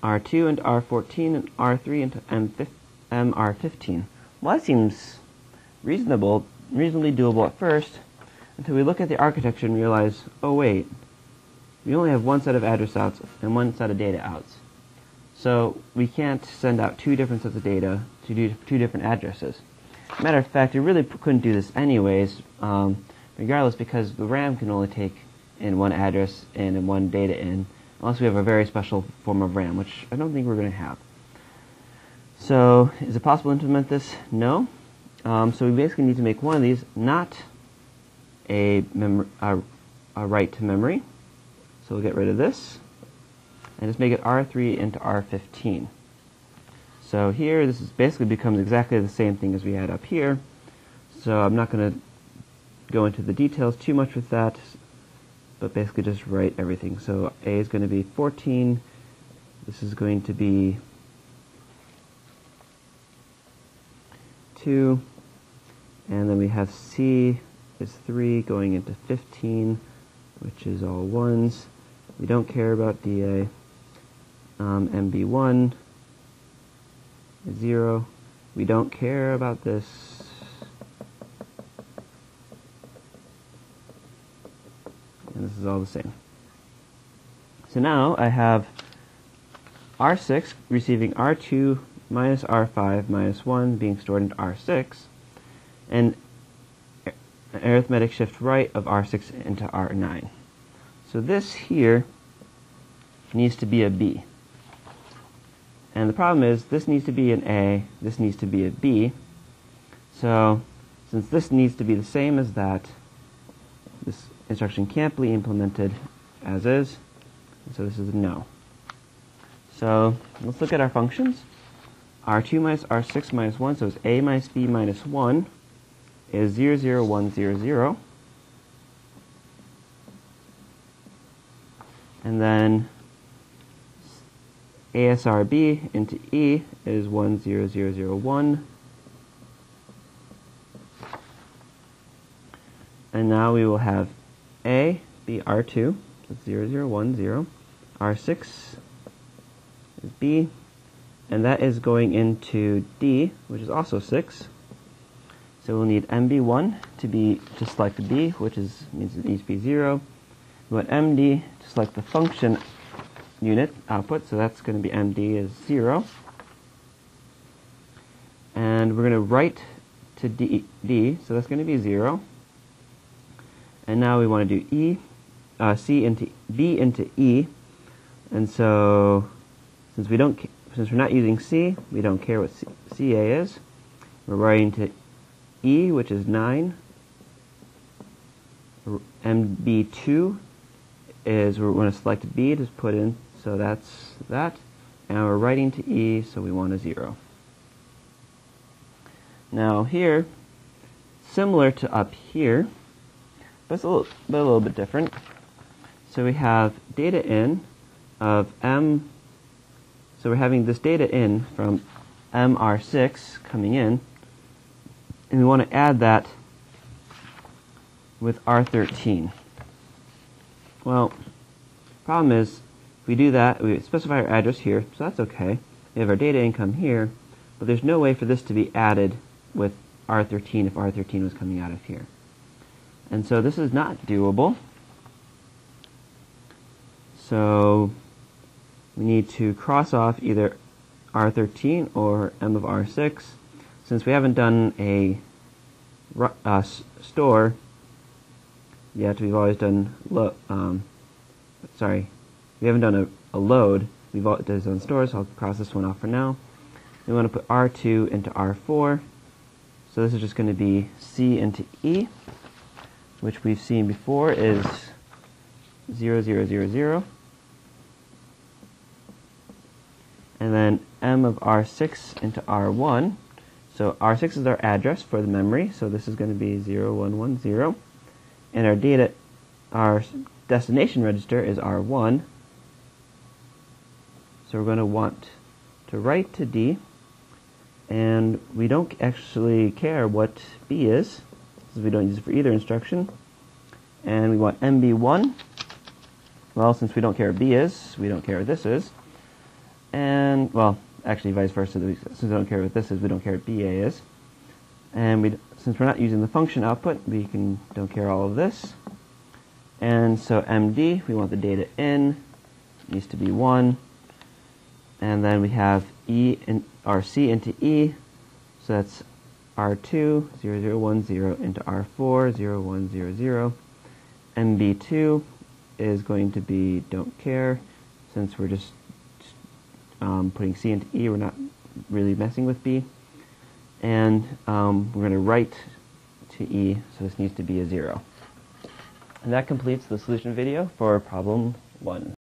R2 into R14 and R3 into MR15. Well, that seems reasonably doable at first, until we look at the architecture and realize, oh wait, we only have one set of address outs and one set of data outs. So we can't send out two different sets of data to do two different addresses. Matter of fact, we really couldn't do this anyways, regardless, because the RAM can only take in one address in and one data in, unless we have a very special form of RAM, which I don't think we're going to have. So is it possible to implement this? No. So we basically need to make one of these not a write to memory. So we'll get rid of this and just make it R3 into R15. So here, this basically becomes exactly the same thing as we had up here. So I'm not going to go into the details too much with that, but basically just write everything. So A is going to be 14. This is going to be 2. And then we have C is 3 going into 15, which is all 1s. We don't care about DA. MB1 is 0. We don't care about this. And this is all the same. So now I have R6 receiving R2 minus R5 minus 1 being stored into R6, and arithmetic shift right of R6 into R9. So this here needs to be a B. And the problem is, this needs to be an A, this needs to be a B. So, since this needs to be the same as that, this instruction can't be implemented as is, so this is a no. So, let's look at our functions. R2 minus R6 minus 1, so it's A minus B minus 1, is 0, 0, 1, 0, 0. And then ASRB into E is 1, 0, 0, 0, 1. And now we will have A be R2, so 0, 0, 1, 0. R6 is B, and that is going into D, which is also 6. So we'll need MB1 to select B, which means it needs to be 0. We want MD to select the function unit output, so that's going to be MD is 0. And we're going to write to D, so that's going to be 0. And now we want to do C into B into E. And so since we're not using C, we don't care what CA is. We're writing to E, which is 9. MB2 is we're going to select B to put in, so that's that. And we're writing to E, so we want a 0. Now here, similar to up here, but it's a little bit different. So we have data in of M. So we're having this data in from MR6 coming in, and we want to add that with R13. Well, problem is, if we do that, we specify our address here, so that's okay. We have our data income here, but there's no way for this to be added with R13 if R13 was coming out of here. And so this is not doable. So we need to cross off either R13 or M of R6. Since we haven't done a store yet, we've always done we haven't done a load. We've always done stores, so I'll cross this one off for now. We want to put R2 into R4. So this is just going to be C into E, which we've seen before is 0, 0, 0, 0. And then M of R6 into R1. So R6 is our address for the memory, so this is going to be 0, 1, 1, 0. And our destination register is R1. So we're going to want to write to D, and we don't actually care what B is, because we don't use it for either instruction. And we want MB1. Well, since we don't care what B is, we don't care what this is. And, well, actually vice versa. Since we don't care what this is, we don't care what BA is. And since we're not using the function output, we don't care all of this. And so MD, we want the data in, it needs to be 1. And then we have RC into E, so that's R2, 0, 0, 1, 0 into R4, 0, 1, 0, 0. MB2 is going to be don't care, since we're just putting C into E, we're not really messing with B. And we're going to write to E, so this needs to be a 0. And that completes the solution video for problem 1.